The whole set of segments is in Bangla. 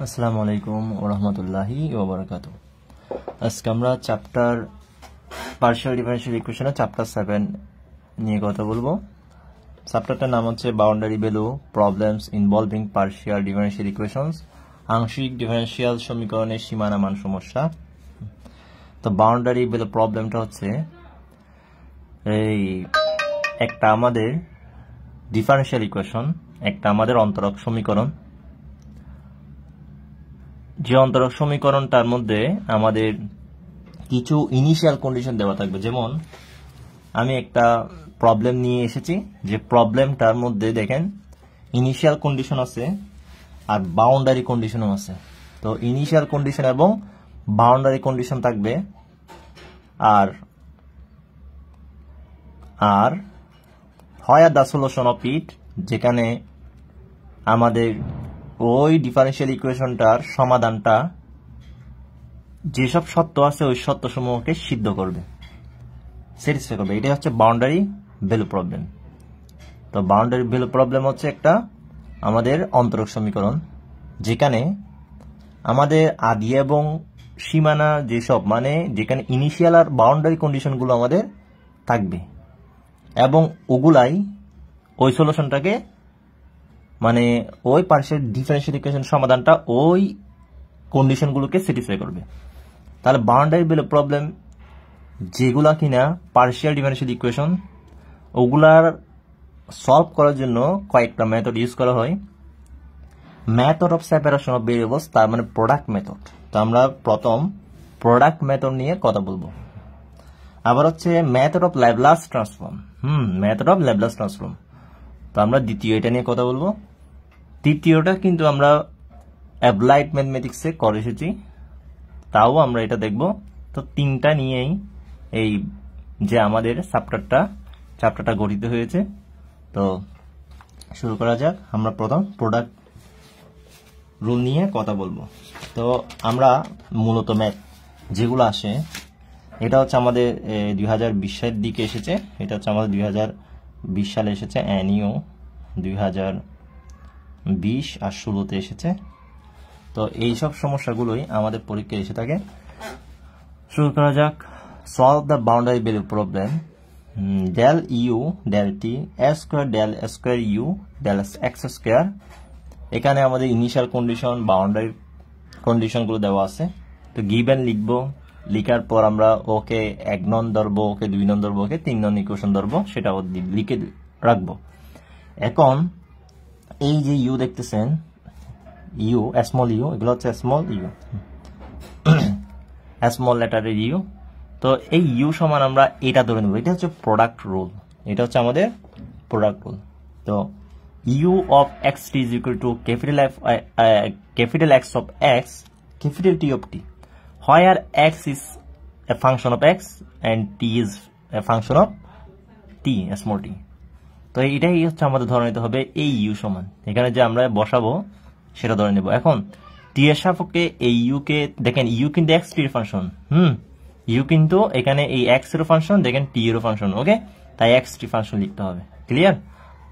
আসসালামু আলাইকুম ওয়া রাহমাতুল্লাহি ওয়া বারাকাতুহু। আজকে আমরা চ্যাপ্টার পার্শিয়াল ডিফারেনশিয়াল ইকুয়েশনের চ্যাপ্টার 7 নিয়ে কথা বলবো। চ্যাপ্টারটার নাম হচ্ছে boundary value problems involving partial differential equations, আংশিক ডিফারেনশিয়াল সমীকরণের সীমানা মান সমস্যা। তো বাউন্ডারি ভ্যালু প্রবলেমটা হচ্ছে এই একটা আমাদের ডিফারেনশিয়াল ইকুয়েশন, একটা আমাদের অন্তরক সমীকরণ, যে অন্তরক সমীকরণটার মধ্যে আমাদের কিছু ইনিশিয়াল কন্ডিশন দেওয়া থাকবে। যেমন আমি একটা প্রবলেম নিয়ে এসেছি, যে প্রবলেমটার মধ্যে দেখেন ইনিশিয়াল কন্ডিশন আছে আর বাউন্ডারি কন্ডিশনও আছে। তো ইনিশিয়াল কন্ডিশন এবং বাউন্ডারি কন্ডিশন থাকবে, আর আর হয় দ্য সলিউশন অফ ইট, যেখানে আমাদের ওই ডিফারেনশিয়াল ইকুয়েশনটার সমাধানটা যেসব সত্য আছে ওই সত্যসমূহকে সিদ্ধ করবে, স্যাটিসফাই করবে। এটাই হচ্ছে বাউন্ডারি ভ্যালু প্রবলেম। তো বাউন্ডারি ভ্যালু প্রবলেম হচ্ছে একটা আমাদের অন্তরক সমীকরণ, যেখানে আমাদের আদি এবং সীমানা যেসব, মানে যেখানে ইনিশিয়াল আর বাউন্ডারি কন্ডিশনগুলো আমাদের থাকবে, এবং ওগুলাই ওই সলিউশনটাকে, মানে ওই পার্শিয়াল ডিফারেনশিয়াল ইকুয়েশন সমাধানটা ওই কন্ডিশনগুলোকে স্যাটিসফাই করবে। তাহলে বাউন্ডারি ভ্যালু প্রবলেম যেগুলা কিনা পার্শিয়াল ডিফারেনশিয়াল ইকুয়েশন, ওগুলার সলভ করার জন্য কয়েকটা মেথড ইউজ করা হয়। Method of separation of variables, তার মানে প্রোডাক্ট মেথড। তো আমরা প্রথম প্রোডাক্ট মেথড নিয়ে কথা বলবো। আবার হচ্ছে method of Laplace transform. Method of Laplace transform. তো আমরা দ্বিতীয় এটা নিয়ে কথা বলবো। তৃতীয়টা কিন্তু আমরা অ্যাপ্লাইড ম্যাথমেটিক্সে করে এসেছি, তাও আমরা এটা দেখব। তো তিনটা নিয়েই এই যে আমাদের চ্যাপ্টারটা গঠিত হয়েছে। তো শুরু করা যাক। আমরা প্রথম প্রোডাক্ট রুল নিয়ে কথা বলবো। তো আমরা মূলত ম্যাথ যেগুলো আসে, এটা হচ্ছে আমাদের 2020 সালের দিকে এসেছে। এটা হচ্ছে আমাদের 2020 সালে এসেছে, অ্যানিও 2020 আর 16-তে এসেছে। তো এইসব সমস্যাগুলোই আমাদের পরীক্ষায় এসে থাকে। শুরু করা যাক। Solve the boundary value problem del you del T S square del S square you del x square. এখানে আমাদের ইনিশিয়াল কন্ডিশন, বাউন্ডারি কন্ডিশনগুলো দেওয়া আছে। তো গিভেন লিখবো, লিখার পর আমরা ওকে 1 নং ধরবো, ওকে 2 নং ধরবো, ওকে 3 নং ইকুয়েশন ধরবো, সেটা লিখে রাখবো। এখন এই যে ইউ দেখতেছেন, ইউ স্মল ইউ, এগুলো হচ্ছে স্মল ইউ, স্মল লেটারের ইউ। তো এই ইউ সমান আমরা এটা ধরে নেব। এটা হচ্ছে প্রোডাক্ট রুল, এটা হচ্ছে আমাদের প্রোডাক্ট রুল। তো u of x T is equal to capital x of x, capital T of t, where x is a function of x and t is a function of t, small t. তো এটাই হচ্ছে আমাদের ধরে নিতে হবে এই ইউ সমান, এখানে যে আমরা বসাবো সেটা ধরে নেব। এখন টি এর সাপেক্ষে এই ইউ কে দেখেন, ইউ কিন্তু এক্স টি এর ফাংশন, ইউ কিন্তু এখানে এই এক্স এর ফাংশন, দেখেন টি এর ফাংশন, ওকে, তাই এক্স টি ফাংশন লিখতে হবে। ক্লিয়ার?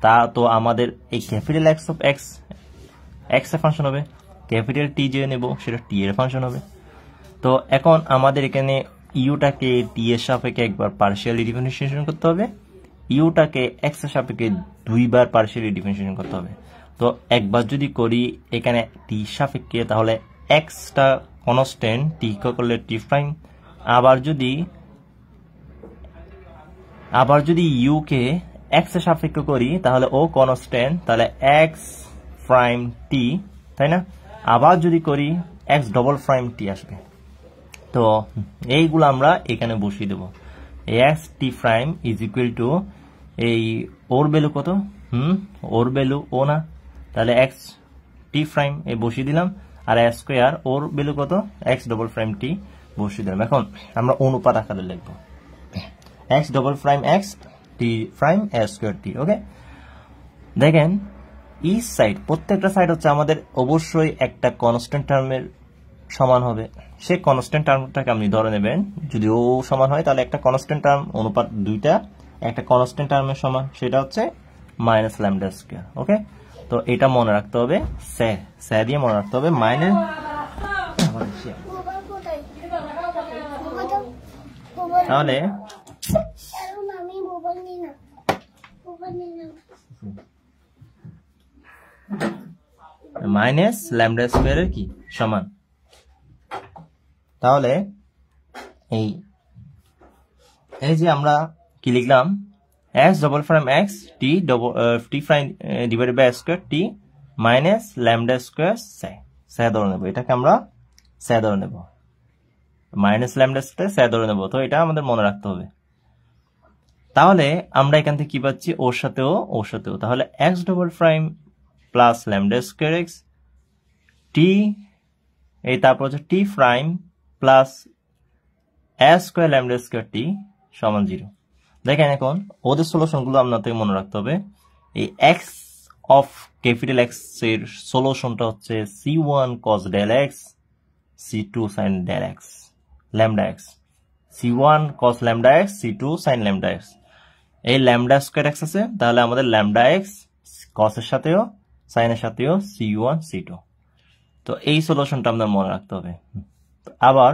তা তো আমাদের এই capital x of x x এর ফাংশন হবে, ক্যাপিটাল টি যে নেব সেটা টি এর ফাংশন হবে। তো এখন আমাদের এখানে ইউটাকে টি এর সাপেক্ষে একবার পার্শিয়ালি ডিফারেন্সিয়েশন করতে হবে, ইউটাকে এক্স এর সাপেক্ষে 2 বার পার্শিয়ালি ডিফারেন্সিয়েশন করতে হবে। তো একবার যদি করি এখানে টি সাপেক্ষে, তাহলে এক্সটা কনস্ট্যান্ট, টি করলে টি প্রাইম। আবার যদি ইউকে এক্স এর সাপেক্ষে করি তাহলে ও কনস্ট্যান্ট, তাহলে এক্স প্রাইম টি, তাই না? আবার যদি করি এক্স ডবল প্রাইম টি আসবে। তো এইগুলো আমরা এখানে বসিয়ে দেবো। X T prime is equal to এই ওর ভ্যালু কত, ওর ভ্যালু ও না, তাহলে এক্স টি প্রাইম এই বসিয়ে দিলাম, আর এ স্কোয়ার ওর ভ্যালু কত, এক্স ডবল প্রাইম টি বসিয়ে দিলাম। এখন আমরা অনুপাত আকারে লিখবো, x double prime x T prime এ স্কোয়ার টি। ওকে, দেখেন ইচ সাইড, প্রত্যেকটা সাইড হচ্ছে আমাদের অবশ্যই একটা কনস্ট্যান্ট টার্মের সমান হবে। সেই কনস্ট্যান্ট টার্মটাকে আপনি ধরে নেবেন, যদি ও সমান হয় তাহলে একটা কনস্ট্যান্ট টার্ম, অনুপাত দুইটা একটা কনস্ট্যান্ট টার্মের সমান, সেটা হচ্ছে মাইনাস ল্যামডা স্কয়ার। ওকে, তো এটা মনে রাখতে হবে, স্যা দিয়ে মনে রাখতে হবে মাইনাস। তাহলে মাইনাস ল্যামডা স্কোয়ারের কি সমান। তাহলে এই যে আমরা কি লিখলাম, x double prime x t prime divided by square t minus lambda square স্যা ধরে নেব। এটাকে আমরা স্যা ধরে নেব, মাইনাস ল্যামডা স্কোয়ার স্যা ধরে নেব। তো এটা আমাদের মনে রাখতে হবে। তাহলে আমরা এখান থেকে কি পাচ্ছি, ওর সাথেও। তাহলে x double prime plus lambda square x t, এই তারপর হচ্ছে t prime plus s square lambda square t সমান 0। দেখেন এখন ওদের সলিউশনগুলো আপনাদের মনে রাখতে হবে। এই x অফ ক্যাপিটাল x এর সলিউশনটা হচ্ছে c1 cos del x c2 sin del x lambda x, c1 cos lambda x c2 sin lambda x। এই ল্যামডা স্কোয়ার x আছে, তাহলে আমাদের ল্যামডা x cos এর সাথেও sin এর সাথেও c1 c2। তো এই সলিউশনটা আপনার মনে রাখতে হবে। আবার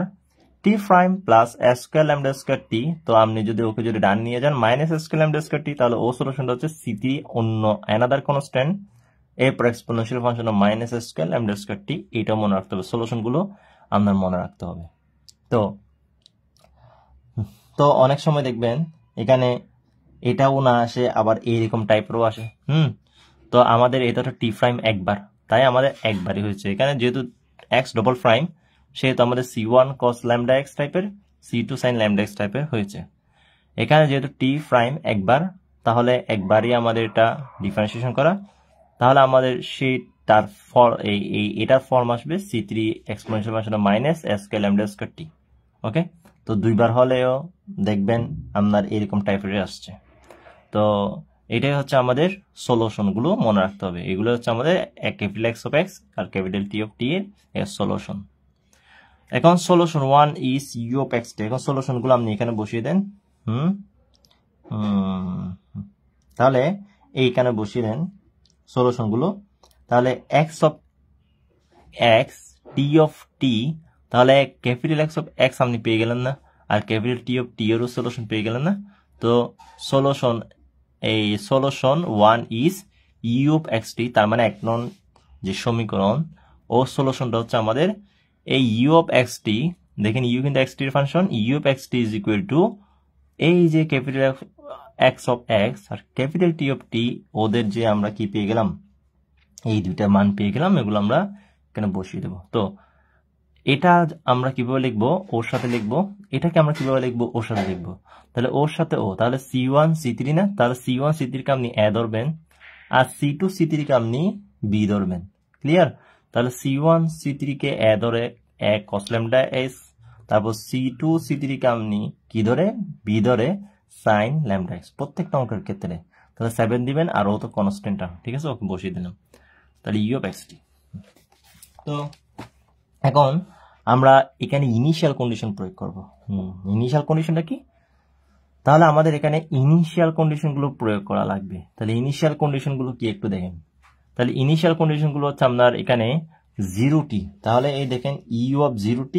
t prime plus s square lambda square t, তো আপনি যদি ওকে যদি ডান নিয়ে যান minus s square lambda square t, তাহলে ও সলিউশনটা হচ্ছে c3 অন্য অ্যানাদার কনস্ট্যান্ট a পর exponential function of minus s square lambda square t। এটা মনে রাখতে হবে, সলিউশনগুলো আপনার মনে রাখতে হবে। তো অনেক সময় দেখবেন এখানে এটাও না আসে, আবার এইরকম টাইপেরও আসে। তো আমাদের এটা তো t প্রাইম একবার, তাই আমাদের একবারই হয়েছে। এখানে যেহেতু x ডবল প্রাইম, সেহেতু আমাদের c1 cos lambda x টাইপের c2 sin lambda x টাইপের হয়েছে। এখানে যেহেতু t প্রাইম একবার, তাহলে একবারই আমাদের এটা ডিফারেন্সিয়েশন করা, তাহলে আমাদের সেই তার এটার ফর্ম আসবে c3 exponential function minus s square lambda square t। ওকে, তো দুইবার হলেও দেখবেন আপনার এরকম টাইপের আসছে। তো এটাই হচ্ছে আমাদের সলিউশনগুলো মনে রাখতে হবে। এগুলো হচ্ছে আমাদের ক্যাপিটাল x অফ x আর ক্যাপিটাল t অফ t এর সলিউশন। এখন solution 1 is u of x t। এখন সলিউশনগুলো আপনি এখানে বসিয়ে দেন। তাহলে এইখানে বসিয়ে দেন সলিউশনগুলো। তাহলে x of x t of t, তাহলে ক্যাপিটাল x অফ x আপনি পেয়ে গেলেন না, আর ক্যাপিটাল t অফ t এরও সলিউশন পেয়ে গেলেন না। তো solution 1 is u of x t, তার মানে 1 নং যে সমীকরণ ও সলিউশনটা হচ্ছে আমাদের এই u অফ x t। দেখেন u কিন্তু x t এর function, u of x t is equal to এই যে ক্যাপিটাল x অফ x আর ক্যাপিটাল t অফ t, ওদের যে আমরা কি পেয়ে গেলাম, এই দুইটা মান পেয়ে গেলাম, এগুলো আমরা এখানে বসিয়ে দেব। তো এটা আমরা কিভাবে লিখবো, ওর সাথে লিখবো। এটাকে আমরা কিভাবে লিখবো, ওর সাথে লিখবো। তাহলে ওর সাথে ও, তাহলে c1 c3 না, তাহলে c1 c3 কে আপনি a ধরবেন, আর c2 c3 কে আপনি b ধরবেন। ক্লিয়ার? তাহলে c1 c3 কে a ধরে a cos lambda s, তারপর c2 c3 কে আপনি কি ধরে, b ধরে sin lambda x, প্রত্যেকটা অঙ্কের ক্ষেত্রে। তাহলে 7 দিবেন, আর ও তো কনস্ট্যান্ট, ঠিক আছে, ওকে বসিয়ে দিলাম। তাহলে u অফ x t। তো এখন আমরা এখানে ইনিশিয়াল কন্ডিশন প্রয়োগ করব। ইনিশিয়াল কন্ডিশনটা কি? তাহলে আমাদের এখানে ইনিশিয়াল কন্ডিশনগুলো প্রয়োগ করা লাগবে। তাহলে ইনিশিয়াল কন্ডিশনগুলো কি একটু দেখেন। তাহলে ইনিশিয়াল কন্ডিশনগুলো হচ্ছে আপনার এখানে 0t। তাহলে এই দেখেন ইউ অফ 0t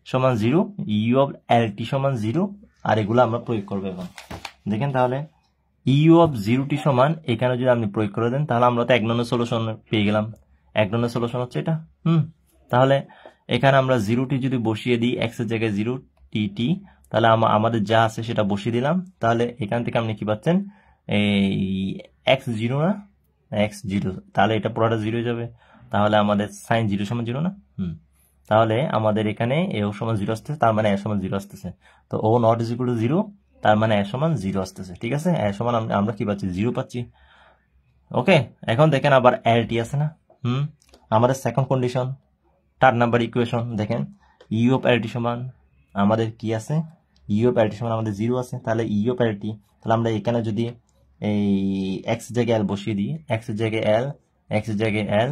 সমান 0, ইউ অফ lt সমান 0, আর এগুলো আমরা প্রয়োগ করবো। এখন দেখেন, তাহলে ইউ অফ 0t সমান এখানে যদি আপনি প্রয়োগ করে দেন, তাহলে আমরা তো 1 নম্বর সলিউশন পেয়ে গেলাম। 1 নম্বর সলিউশন হচ্ছে এটা। তাহলে এখানে আমরা 0t যদি বসিয়ে দিই, x এর জায়গায় 0t, তাহলে আমাদের যা আছে সেটা বসিয়ে দিলাম। তাহলে এখান থেকে আপনি কি পাচ্ছেন, এই x0 না, x0, তাহলে এটা পুরোটা 0 হয়ে যাবে। তাহলে আমাদের sin 0 সমান 0 না। তাহলে আমাদের এখানে a সমান 0 আসতেছে, তার মানে a সমান 0 আসতেছে। তো ও নট ইজ ইকুয়াল টু 0, তার মানে a সমান 0 আসতেছে। ঠিক আছে, a সমান আমরা কি পাচ্ছি, 0 পাচ্ছি। ওকে, এখন দেখেন আবার lt আছে না। আমাদের সেকেন্ড কন্ডিশন, 4 নাম্বার ইকুয়েশন দেখেন, ইউ অফ lt সমান আমাদের কি আছে, ইউ অফ lt সমান আমাদের 0 আছে। তাহলে ইউ অফ lt, তাহলে আমরা এখানে যদি এই x এর জায়গায় l বসিয়ে দিই, x এর জায়গায় l, x এর জায়গায় l,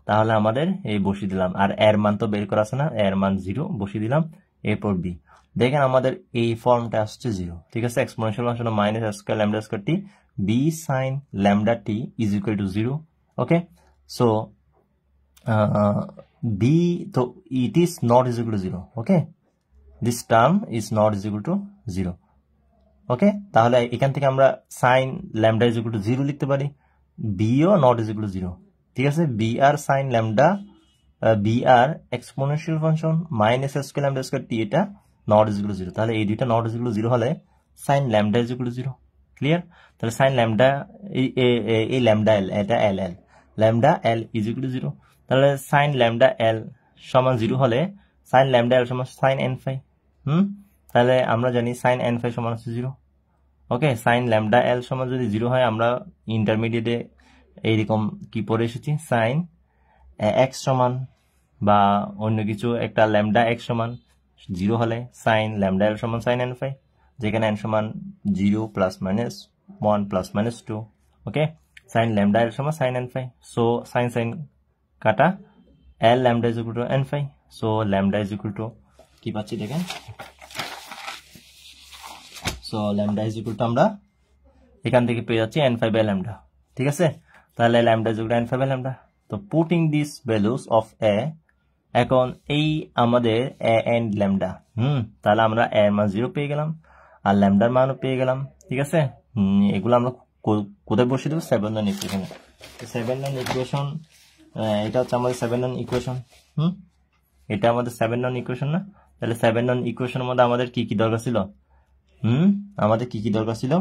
তাহলে আমাদের এই বসিয়ে দিলাম। আর এর মান তো বের করা আছে না, এর মান 0 বসিয়ে দিলাম। এরপর b, দেখেন আমাদের এই ফর্মটা আসছে 0। ঠিক আছে, exponential function minus s square lambda square t b sin lambda t is equal to 0, Okay, so b, so it is not is equal to 0. Okay, this term is not is equal to 0. Okay, তাহলে এখান থেকে আমরা sine lambda is equal to 0 লিখতে পারি, বি ও নট ইজ ইকুয়াল টু 0। ঠিক আছে, বি আর সাইন ল্যামডা, বি আর exponential function minus square lambda square T, এটা নট ইজ ইকুয়াল টু 0। তাহলে এই দুইটা নট ইজ ইকুয়াল টু 0 হলে sine lambda is equal to 0। Clear? তাহলে সাইন ল্যামডা, এই ল্যামডা এল, এটা L L, lambda L is equal to 0। তাহলে সাইন ল্যামডা এল সমান 0 হলে সাইন ল্যামডা এল সমান সাইন এন ফাই। তাহলে আমরা জানি সাইন এন ফাই সমান হচ্ছে 0। ওকে, সাইন ল্যামডা এল সমান যদি 0 হয়, আমরা ইন্টারমিডিয়েটে এইরকম কি পড়ে এসেছি, সাইন এক্স সমান বা অন্য কিছু একটা ল্যামডা এক্স সমান 0 হলে সাইন ল্যামডা এল সমান সাইন এন ফাই, যেখানে এন সমান 0 plus minus 1 plus minus 2। Okay, sine lambda L সমান sine N phi. So sine sine কাটা, L lambda is equal to N phi. So lambda is equal to কি পাচ্ছি দেখেন, so lambda is equal to আমরা এখান থেকে পেয়ে যাচ্ছি এন ফাই বাই ল্যামডা। ঠিক আছে, তাহলে lambda is equal to N phi by lambda. তো putting this values of a, এখন এই আমাদের এ এন্ড ল্যামডা, তাহলে আমরা এর মান 0 পেয়ে গেলাম আর ল্যামডার মানও পেয়ে গেলাম। ঠিক আছে, এগুলো আমরা কোথায় বসিয়ে দেবো, 7 নং ইকুয়েশনে। 7 নং ইকুয়েশন, এটা হচ্ছে আমাদের 7 নং ইকুয়েশন। এটা আমাদের 7 নং ইকুয়েশন না? তাহলে 7 নং ইকুয়েশনের মধ্যে আমাদের কি কি দরকার ছিল, আমাদের কি কি দরকার ছিল,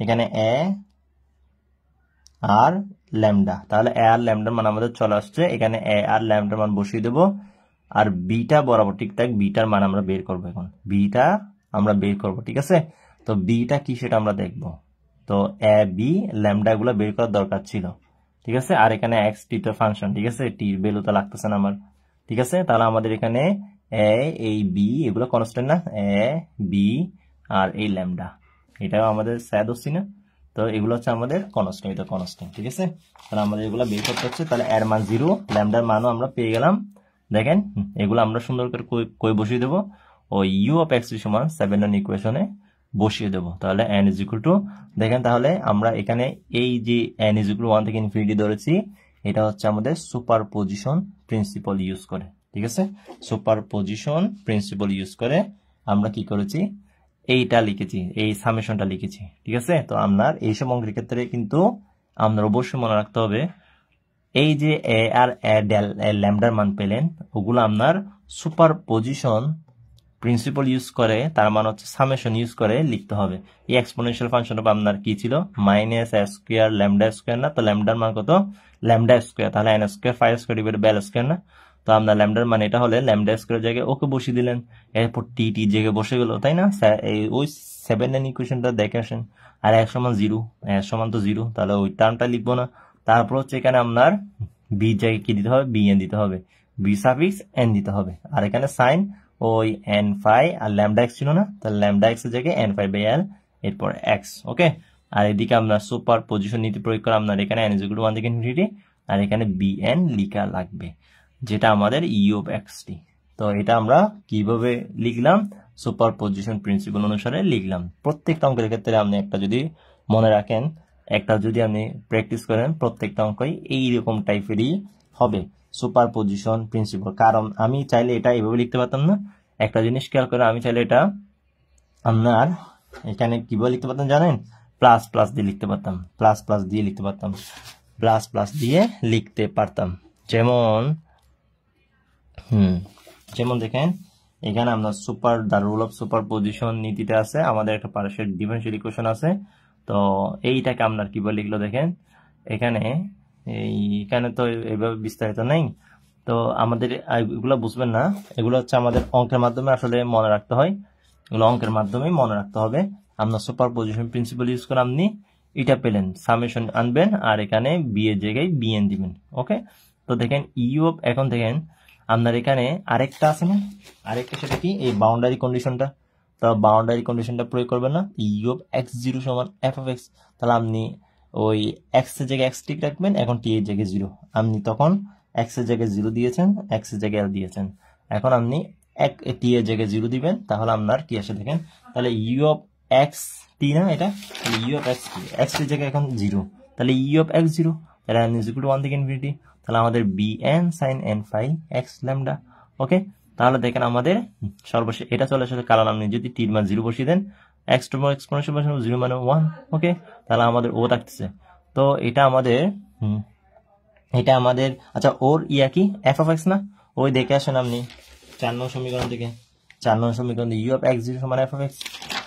এখানে এ আর ল্যামডা। তাহলে এ আর ল্যামডার মান আমাদের চলে আসছে, এখানে এ আর ল্যামডার মান বসিয়ে দেবো আর বিটা বরাবর ঠিক থাক, বিটার মান আমরা বের করবো। এখন বিটা আমরা বের করবো। ঠিক আছে, তো বিটা কি সেটা আমরা দেখব। তো এ বি ল্যামডা গুলো বের করার দরকার ছিল। ঠিক আছে, আর এখানে এক্স টি তো ফাংশন, ঠিক আছে, টির ভ্যালু তো লাগতেছে না আমার। ঠিক আছে, তাহলে আমাদের এখানে এ, এই বি এগুলো কনস্ট্যান্ট না, এ বি আর এই ল্যামডা, এটাও আমাদের স্যাড হচ্ছে না, তো এগুলো হচ্ছে আমাদের কনস্ট্যান্ট, এটা কনস্ট্যান্ট। ঠিক আছে, তাহলে আমাদের এগুলো বের করতে হচ্ছে। তাহলে এর মান 0, ল্যামডার মানও আমরা পেয়ে গেলাম। দেখেন, এগুলো আমরা সুন্দর করে কই বসিয়ে দেবো, ও ইউ অফ এক্স সমান 7 নং ইকুয়েশনে বসিয়ে দেবো। তাহলে এন ইজ ইকুয়াল টু, দেখেন তাহলে আমরা এখানে এই যে এন ইজ ইকুয়াল 1 থেকে ইনফিনিটি ধরেছি, এটা হচ্ছে আমাদের সুপারপজিশন প্রিন্সিপাল ইউজ করে। ঠিক আছে, সুপারপজিশন প্রিন্সিপাল ইউজ করে আমরা কি করেছি, এইটা লিখেছি, এই সামেশনটা লিখেছি। ঠিক আছে, তো আপনার এইসব অঙ্কের ক্ষেত্রে কিন্তু আপনার অবশ্যই মনে রাখতে হবে, এই যে এ আর ল্যামডার মান পেলেন, ওগুলো আপনার সুপারপজিশন প্রিন্সিপাল ইউজ করে, তার মান হচ্ছে সামেশন ইউজ করে লিখতে হবে। এই এক্সপোনেনশিয়াল ফাংশনটা আপনার কি ছিল, minus a square lambda square না? তো ল্যামডার মান কত, ল্যামডা স্কোয়ার, তাহলে n square 5 square divided by l square না? তো আপনার ল্যামডার মান এটা হলে ল্যামডা স্কোয়ার জায়গায় ওকে বসিয়ে দিলেন, এরপর টি টি জায়গায় বসে গেল, তাই না? ওই 7 নং ইকুয়েশনটা দেখে আসেন। আর এর সমান 0, এর সমান তো 0, তাহলে ওই টার্মটা লিখবো না। তারপর হচ্ছে এখানে আপনার বি জায়গায় কি দিতে হবে, বি এন দিতে হবে, বি সাফিক্স এন দিতে হবে। আর এখানে সাইন ওই এন ফাই আর ল্যামডা এক্স ছিল না, তাহলে ল্যামডা এক্স এর জায়গায় এন ফাই বাই এল, এরপর এক্স। ওকে, আর এদিকে আপনার সুপার পজিশন নীতি প্রয়োগ করে আপনার এখানে এন ইজ ইকুয়াল টু 1 থেকে ইনফিনিটি, আর এখানে বি এন লিখা লাগবে, যেটা আমাদের ইউ অফ এক্স টি। তো এটা আমরা কিভাবে লিখলাম, সুপার পজিশন প্রিন্সিপাল অনুসারে লিখলাম। প্রত্যেকটা অঙ্কের ক্ষেত্রে আপনি একটা যদি মনে রাখেন, একটা যদি আপনি প্র্যাকটিস করেন, প্রত্যেকটা অঙ্কই এইরকম টাইপেরই হবে, সুপার পজিশন প্রিন্সিপাল। কারণ আমি চাইলে এটা এইভাবে লিখতে পারতাম না, একটা জিনিস খেয়াল করে, আমি চাইলে এটা আপনার এখানে কিভাবে লিখতে পারতাম জানেন, প্লাস প্লাস দিয়ে লিখতে পারতাম, প্লাস প্লাস দিয়ে লিখতে পারতাম, প্লাস প্লাস দিয়ে লিখতে পারতাম। যেমন যেমন দেখেন এখানে আমরা super the rule of super position নীতিতে আছে, আমাদের একটা পার্শিয়াল ডিফারেনশিয়াল ইকুয়েশন আছে। তো এইটাকে আপনার কিভাবে লিখলো দেখেন, এখানে তো এইভাবে বিস্তারিত নেই, তো আমাদের এগুলো বুঝবেন না, এগুলো হচ্ছে আমাদের অঙ্কের মাধ্যমে আসলে মনে রাখতে হয়, এগুলো অঙ্কের মাধ্যমেই মনে রাখতে হবে। আপনার সুপার পজিশন প্রিন্সিপাল ইউজ করে আপনি এটা পেলেন, সামেশন আনবেন আর এখানে বি এর জায়গায় বিএন দিবেন। ওকে, তো দেখেন ইউ অফ, এখন দেখেন আপনার এখানে আরেকটা আছে না, আরেকটা সেটা কি, এই বাউন্ডারি কন্ডিশনটা। তো বাউন্ডারি কন্ডিশনটা প্রয়োগ করবেন না, ইউ অফ এক্স জিরো সমান এফ অফ এক্স, তাহলে আপনি ওই এক্স এর জায়গায় এক্স ঠিক রাখবেন, এখন টি এর জায়গায় 0, আপনি তখন এক্স এর জায়গায় 0 দিয়েছেন, এক্স এর জায়গায় এল দিয়েছেন, এখন আপনি টি এর জায়গায় 0 দিবেন, তাহলে আপনার কি আসে দেখেন, তাহলে ইউ অফ এক্স টি না এটা, u of x t, x এর জায়গায় এখন 0, তাহলে ইউ অফ এক্স 0, তাহলে n ইজ ইকুয়াল টু 1 থেকে ইনফিনিটি, তাহলে আমাদের bn sin n phi x lambda. Okay, তাহলে দেখেন আমাদের সর্বশেষ এটা চলে আসলে, কারণ আপনি যদি t এর মান 0 বসিয়ে দেন x টু এক্সপোনেনশিয়াল বসানো 0 মানে 1। ওকে, তাহলে আমাদের ও থাকতেছে। তো এটা আমাদের আচ্ছা ওর ইয়া কি f of x না, ওই দেখে আসেন আপনি 4 নং সমীকরণ থেকে, 4 নং সমীকরণ u of x0 সমান f of x,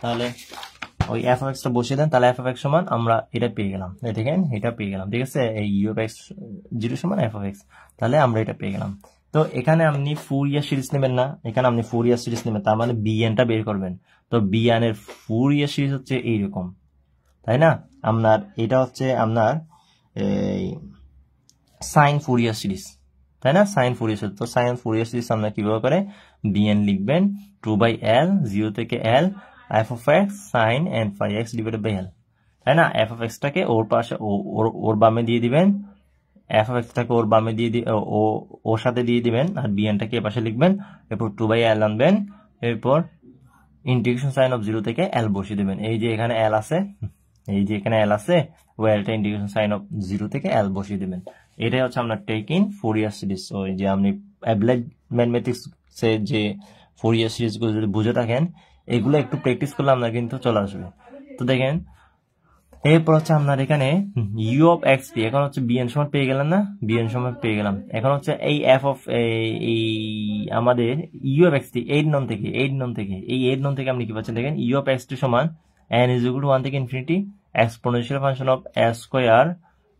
তাহলে ওই f of x টা বসিয়ে দেন, তাহলে f of x সমান আমরা এটা পেয়ে গেলাম, দেখেন এটা পেয়ে গেলাম, ঠিক আছে, এই u of x0 সমান f of x, তাহলে আমরা এটা পেয়ে গেলাম। তো এখানে আপনি ফুরিয়ার সিরিজ নেবেন না, এখানে আপনি ফুরিয়ার সিরিজ নেবেন, তার মানে bn টা বের করবেন। তো bn এর ফুরিয়ার সিরিজ হচ্ছে এইরকম, তাই না, আপনার এটা হচ্ছে আপনার এই সাইন ফুরিয়ার সিরিজ, তাই না, সাইন ফুরিয়ার সিরিজ। তো সাইন ফুরিয়ার সিরিজ আমরা কিভাবে করে, bn লিখবেন 2/l 0 থেকে l f of x sin n phi x divided by l, তাই না, f of x টাকে ওর পাশে ওর বামে দিয়ে দিবেন, f of x টাকে ওর বামে দিয়ে ওর সাথে দিয়ে দিবেন, আর bn টাকে এ পাশে লিখবেন, এরপর 2/l আনবেন, এরপর ইন্টিগ্রেশন সাইন অফ 0 থেকে l বসিয়ে দিবেন। এই যে এখানে l আছে, এই যে এখানে l আছে, ওই lটা ইন্টিগ্রেশন সাইন অফ 0 থেকে l বসিয়ে দিবেন। এটাই হচ্ছে আমরা টেক ইন ফুরিয়ার সিরিজ। ওই যে আপনি অ্যাপ্লাইড ম্যাথমেটিক্স এর যে ফুরিয়ার সিরিজ গুলো যদি বুঝে থাকেন, এগুলো একটু প্র্যাকটিস করলে আপনার কিন্তু চলে আসবে। তো দেখেন এরপর হচ্ছে আপনার এখানে u of x t, এখন হচ্ছে bn সমান পেয়ে গেলেন না, bn সমান পেয়ে গেলাম। এখন হচ্ছে এই f of এই আমাদের u of x t 8 নং থেকে এই 8 নং থেকে আপনি কি পাচ্ছেন, দেখেন u of x t সমান n is equal to 1 থেকে infinity exponential function of s square,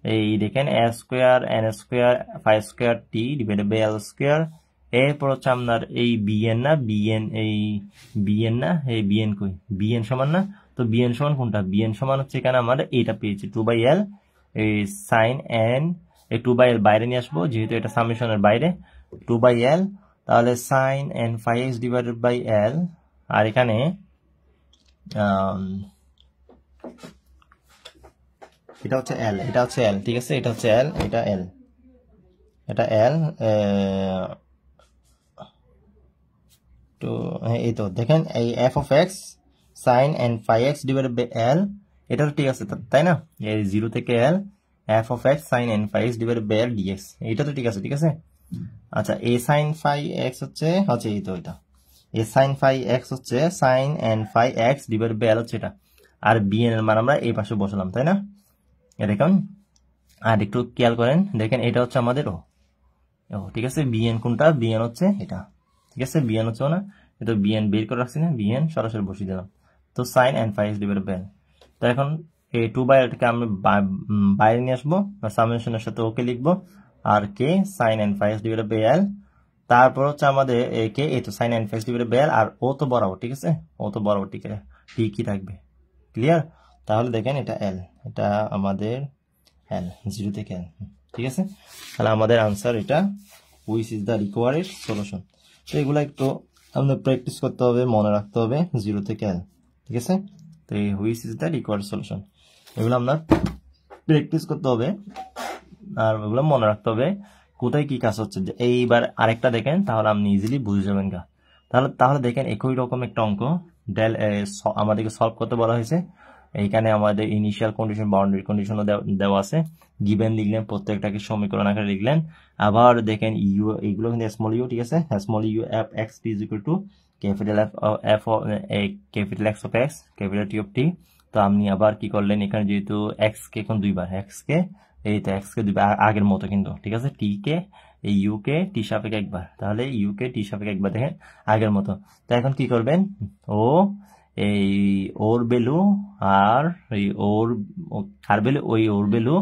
এই দেখেন s square n square phi square t divided by l square. এরপর হচ্ছে আপনার এই bn না, এই bn কই, bn সমান না, তো bn সমান কোনটা, bn সমান হচ্ছে এখানে আমাদের এইটা পেয়েছি 2/l এই sin n, এই 2/l বাইরে নিয়ে আসবো যেহেতু এটা সামেশনের বাইরে, 2/l, তাহলে sin n phi x divided by l, আর এখানে এটা হচ্ছে l, এটা হচ্ছে l, ঠিক আছে, এটা হচ্ছে l, এটা l, এটা l, তো এই তো দেখেন এই f of x sin n phi x divided by l, এটা তো ঠিক আছে তাই না, এই 0 থেকে l f of x sin n phi x divided by l dx, এটা তো ঠিক আছে, ঠিক আছে। আচ্ছা a sin phi x হচ্ছে এই তো এটা a sin phi x হচ্ছে sin n phi x divided by l হচ্ছে এটা, আর bn এর মান আমরা এই পাশে বসালাম, তাই না, দেখুন, আর একটু খেয়াল করেন, দেখেন এটা হচ্ছে আমাদের ও, ঠিক আছে, bn কোনটা, bn হচ্ছে এটা, ঠিক আছে, bn হচ্ছে না, এটা bn বের করে রাখছি না, bn সরাসরি বসিয়ে দিলাম। তো sin n phi x divided by l, তো এখন এই 2/l কে আমরা বাইরে নিয়ে আসবো, সামেশনের সাথে ওকে লিখবো, আর কে sin n phi x divided by l, তারপর হচ্ছে আমাদের কে এই তো sin n phi x divided by l, আর ও তো বরাবর, ঠিক আছে, ও তো বরাবর ঠিকই থাকবে, ক্লিয়ার। তাহলে দেখেন এটা l, এটা আমাদের l 0 থেকে l, ঠিক আছে, তাহলে আমাদের আনসার এটা, which is the required solution. তো এগুলো একটু আমাদের প্র্যাকটিস করতে হবে, মনে রাখতে হবে 0 থেকে l, ঠিক আছে। তো এই which is the required solution, এগুলো আপনার প্র্যাকটিস করতে হবে, আর এগুলো মনে রাখতে হবে কোথায় কি কাজ হচ্ছে। এইবার আরেকটা দেখেন, তাহলে আপনি ইজিলি বুঝে যাবেন গা। তাহলে দেখেন একই রকম একটা অঙ্ক আমাদেরকে সলভ করতে বলা হয়েছে। এইখানে আমাদের ইনিশিয়াল কন্ডিশন, বাউন্ডারি কন্ডিশনও দেওয়া আছে, গিভেন লিখলেন, প্রত্যেকটাকে সমীকরণ আকারে লিখলেন। আবার দেখেন ইউ, এইগুলো কিন্তু স্মল ইউ, ঠিক আছে, small U F X T is equal to capital F capital x of x capital T of T. তো আপনি আবার কি করলেন, এখানে যেহেতু এক্স কে এখন দুইবার, এক্স কে এই তো এক্স কে দুইবার আগের মতো কিন্তু, ঠিক আছে, টি কে এই ইউ কে টি সাপেক্ষে একবার, তাহলে ইউ কে টি সাপেক্ষে একবার, দেখেন আগের মতো। তো এখন কি করবেন, ও এই ওর ভ্যালু আর এই ওর আর ভ্যালু, ওই ওর ভ্যালু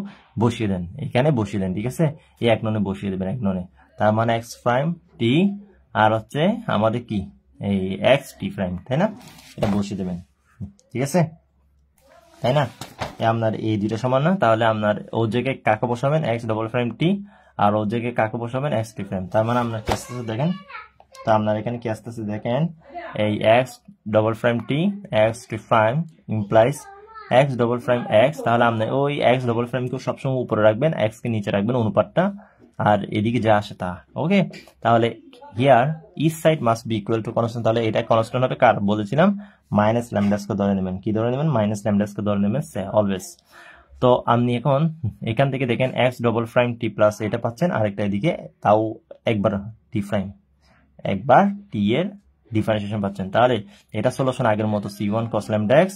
বসিয়ে দেন, এখানে বসিয়ে দেন, ঠিক আছে, এই এক ননে বসিয়ে দেবেন, এক ননে, তার মানে এক্স প্রাইম টি আর হচ্ছে আমাদের কি এই এক্স টি প্রাইম, তাই না, এটা বসিয়ে দেবেন, ঠিক আছে, তাই না, আপনার এই দুইটা সমান না, তাহলে আপনার ওর জায়গায় কাকে বসাবেন এক্স ডবল প্রাইম টি, আর ওর জায়গায় কাকে বসাবেন এক্স টি প্রাইম, তার মানে আপনার কি আসতেছে দেখেন, তো আপনার এখানে কি আসতেছে দেখেন, এই X double prime T X T prime implies X double prime X, তাহলে আপনি ওই এক্স ডবল প্রাইমকে সবসময় উপরে রাখবেন, এক্স কে নিচে রাখবেন অনুপাতটা, আর এদিকে যা আসে তা, ওকে। তাহলে here each side must be equal to constant, তাহলে এটা কনস্ট্যান্ট হবে কার বলেছিলাম, মাইনাস ল্যামডাস কে ধরে নেবেন, কি ধরে নেবেন, মাইনাস ল্যামডাস কে ধরে নেবেন অলওয়েজ। তো আপনি এখন এখান থেকে দেখেন এক্স ডবল প্রাইম টি প্লাস এটা পাচ্ছেন, আরেকটা এদিকে তাও একবার টি প্রাইম, একবার টি এর ডিফারেন্সিয়েশন পাচ্ছেন। তাহলে এটা সলিউশন আগের মতো c1 cos lambda x,